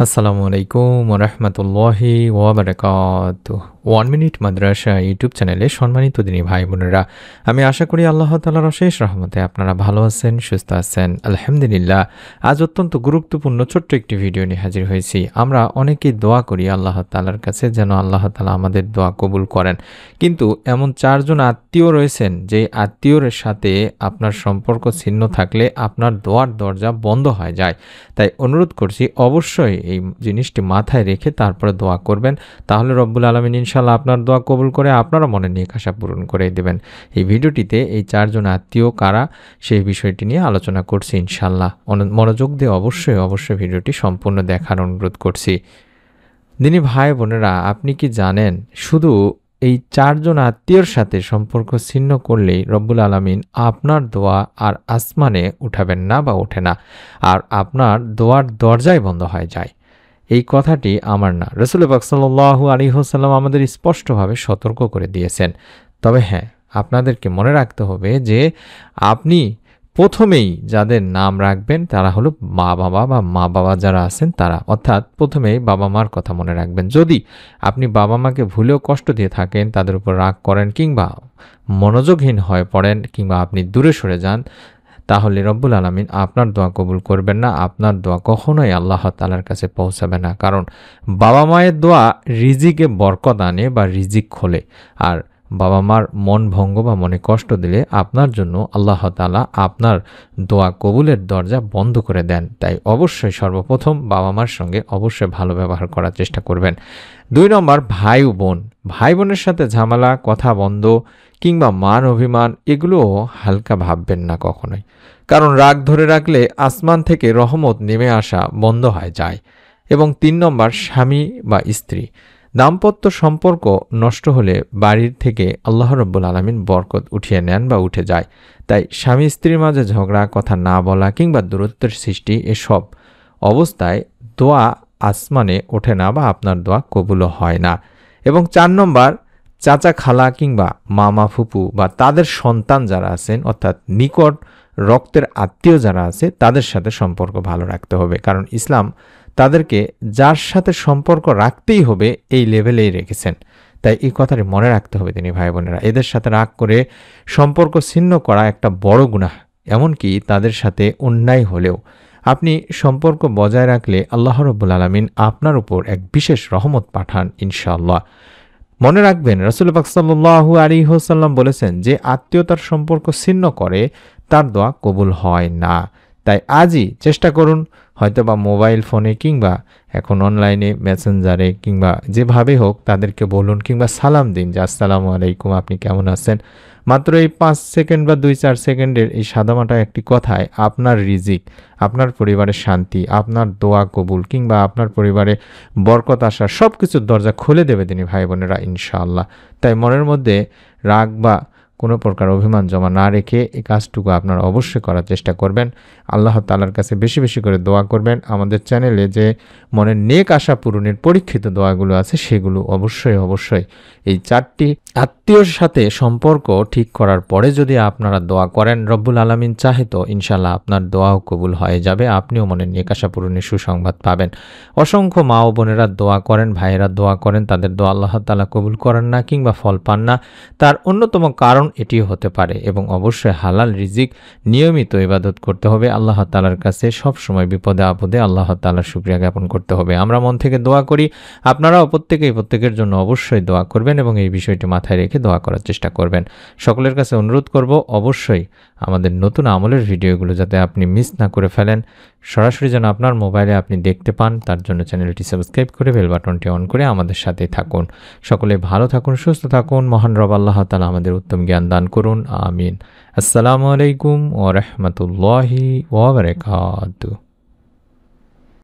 আসসালামু আলাইকুম ওয়া রাহমাতুল্লাহি ওয়া বারাকাতুহু। 1 মিনিট মাদ্রাসা ইউটিউব চ্যানেলে সম্মানিত দিনী ভাই বোনেরা, আমি আশা করি আল্লাহ তাআলার অশেষ রহমতে আপনারা ভালো আছেন, সুস্থ আছেন। আলহামদুলিল্লাহ। আজ অত্যন্ত গুরুত্বপূর্ণ ছোট্ট একটি ভিডিও নিয়ে হাজির হয়েছি। আমরা অনেকেই দোয়া করি আল্লাহ তাআলার কাছে যেন আল্লাহ তাআলা আমাদের দোয়া কবুল করেন। কিন্তু এমন 4 জন আত্মীয় রয়েছেন যে আত্মীয়র সাথে আপনার সম্পর্ক ছিন্ন থাকলে আপনার দোয়ার দরজা বন্ধ হয়ে যায়। তাই অনুরোধ করছি অবশ্যই এই জিনিসটি মাথায় রেখে তারপরে দোয়া করবেন। তাহলে রব্বুল আলামিন ইনশাআল্লাহ আপনার দোয়া কবুল করে আপনারও মনের নেক আশা পূরণ করে দেবেন। এই ভিডিওটিতে এই 4 জন আত্মীয় কারা সেই বিষয়টি নিয়ে আলোচনা করছি ইনশাআল্লাহ। মনোযোগ দিয়ে অবশ্যই ভিডিওটি সম্পূর্ণ দেখার অনুরোধ করছি। দিনী ভাই বোনেরা, আপনি কি জানেন শুধু এই 4 জন আত্মীয়র সাথে সম্পর্ক ছিন্ন করলেই রব্বুল আলামিন আপনার দোয়া আর আসমানে উঠাবেন না বা ওঠে না, আর আপনার দোয়ার দরজাই বন্ধ হয়ে যায়। এই কথাটি আমার না, রাসূল পাক সাল্লাল্লাহু আলাইহি ওয়াসাল্লাম আমাদের স্পষ্টভাবে সতর্ক করে দিয়েছেন। তবে হ্যাঁ, আপনাদেরকে মনে রাখতে হবে যে আপনি প্রথমেই যাদের নাম রাখবেন তারা হলো মা বাবা যারা আছেন তারা, অর্থাৎ প্রথমেই বাবা মার কথা মনে রাখবেন। যদি আপনি বাবা মাকে ভুলেও কষ্ট দিয়ে থাকেন, তাদের উপর রাগ করেন কিংবা মনোযোগহীন হয়ে পড়েন কিংবা আপনি দূরে সরে যান, তাহলে রব্বুল আলামিন আপনার দোয়া কবুল করবেন না। আপনার দোয়া কখনোই আল্লাহ তাআলার কাছে পৌঁছাবে না। কারণ বাবা মায়ের দোয়া রিজিকে বরকত আনে বা রিজিক খোলে, আর বাবা মার মন ভঙ্গ বা মনে কষ্ট দিলে আপনার জন্য আল্লাহ তাআলা আপনার দোয়া কবুলের দরজা বন্ধ করে দেন। তাই অবশ্যই সর্বপ্রথম বাবা মার সঙ্গে অবশ্যই ভালো ব্যবহার করার চেষ্টা করবেন। 2 নম্বর, ভাই বোনের সাথে ঝামেলা, কথা বন্ধ কিংবা মান অভিমান এগুলো হালকা ভাববেন না কখনোই। কারণ রাগ ধরে রাখলে আসমান থেকে রহমত নেমে আসা বন্ধ হয়ে যায়। এবং 3 নম্বর, স্বামী বা স্ত্রী দাম্পত্য সম্পর্ক নষ্ট হলে বাড়ির থেকে আল্লাহ রাব্বুল আলামিন বরকত উঠিয়ে নেন বা উঠে যায়। তাই স্বামী স্ত্রীর মাঝে ঝগড়া, কথা না বলা কিংবা দূরত্বের সৃষ্টি, এসব অবস্থায় দোয়া আসমানে ওঠে না বা আপনার দোয়া কবুলও হয় না। এবং 4 নম্বর, চাচা খালা কিংবা মামা ফুপু বা তাদের সন্তান যারা আছেন, অর্থাৎ নিকট রক্তের আত্মীয় যারা আছে তাদের সাথে সম্পর্ক ভালো রাখতে হবে। কারণ ইসলাম তাদেরকে যার সাথে সম্পর্ক রাখতেই হবে এই লেভেলেই রেখেছেন। তাই এই কথাটি মনে রাখতে হবে তিনি ভাই বোনেরা। এদের সাথে রাগ করে সম্পর্ক ছিন্ন করা একটা বড় গুনাহ। এমনকি তাদের সাথে অন্যায় হলেও আপনি সম্পর্ক বজায় রাখলে আল্লাহ রাব্বুল আলামিন আপনার উপর এক বিশেষ রহমত পাঠান ইনশাআল্লাহ। মনে রাখবেন, রাসূল পাক সাল্লাল্লাহু আলাইহি ওয়াসাল্লাম বলেছেন যে আত্মীয়তার সম্পর্ক ছিন্ন করে তার দোয়া কবুল হয় না। তাই আজই চেষ্টা করুন, হয়তোবা মোবাইল ফোনে কিংবা এখন অনলাইনে মেসেঞ্জারে কিংবা যেভাবে হোক তাদেরকে বলুন কিংবা সালাম দিন যে আসসালামু আলাইকুম, আপনি কেমন আছেন। মাত্র এই 5 সেকেন্ড বা 2-4 সেকেন্ডের এই সাদামাটা একটি কথায় আপনার রিজিক, আপনার পরিবারের শান্তি, আপনার দোয়া কবুল কিংবা আপনার পরিবারে বরকত আসা সব কিছুর দরজা খুলে দেবে তিনি ভাই বোনেরা ইনশাআল্লাহ। তাই মনের মধ্যে রাগ বা কোনো প্রকার অভিমান জমা না রেখে এই কাজটুকু আপনারা অবশ্যই করার চেষ্টা করবেন। আল্লাহ তাআলার কাছে বেশি বেশি করে দোয়া করবেন। আমাদের চ্যানেলে যে মনের নেক আশা পূরণের পরীক্ষিত দোয়াগুলো আছে সেগুলো অবশ্যই এই 4টি আত্মীয়র সাথে সম্পর্ক ঠিক করার পরে যদি আপনারা দোয়া করেন, রব্বুল আলামিন চাহে তো ইনশাআল্লাহ আপনার দোয়াও কবুল হয়ে যাবে, আপনিও মনের নেক আশা পূরণের সুসংবাদ পাবেন। অসংখ্য মা ও বোনেরা দোয়া করেন, ভাইয়েরা দোয়া করেন, তাদের দোয়া আল্লাহ তাআলা কবুল করেন না কিংবা ফল পান না। তার অন্যতম কারণ এটিও হতে পারে। এবং অবশ্যই হালাল রিজিক নিয়মিত ইবাদত করতে হবে আল্লাহ তাআলার কাছে। সব সময় বিপদে আপদে আল্লাহ তাআলার শুকরিয়া জ্ঞাপন করতে হবে। আমরা মন থেকে দোয়া করি, আপনারাও প্রত্যেকের জন্য অবশ্যই দোয়া করবেন এবং এই বিষয়টি মাথায় রেখে দোয়া করার চেষ্টা করবেন। সকলের কাছে অনুরোধ করব অবশ্যই আমাদের নতুন আমলের ভিডিওগুলো যাতে আপনি মিস না করে ফেলেন, সরাসরি যেন আপনার মোবাইলে আপনি দেখতে পান, তার জন্য চ্যানেলটি সাবস্ক্রাইব করে বেল বাটনটি অন করে আমাদের সাথে থাকুন। সকলে ভালো থাকুন, সুস্থ থাকুন। মহান রব আল্লাহ তাআলা আমাদের উত্তম জ্ঞান দান করুন। আমিন। আসসালামু আলাইকুম ওয়া রাহমাতুল্লাহি ওয়া বারাকাতুহু।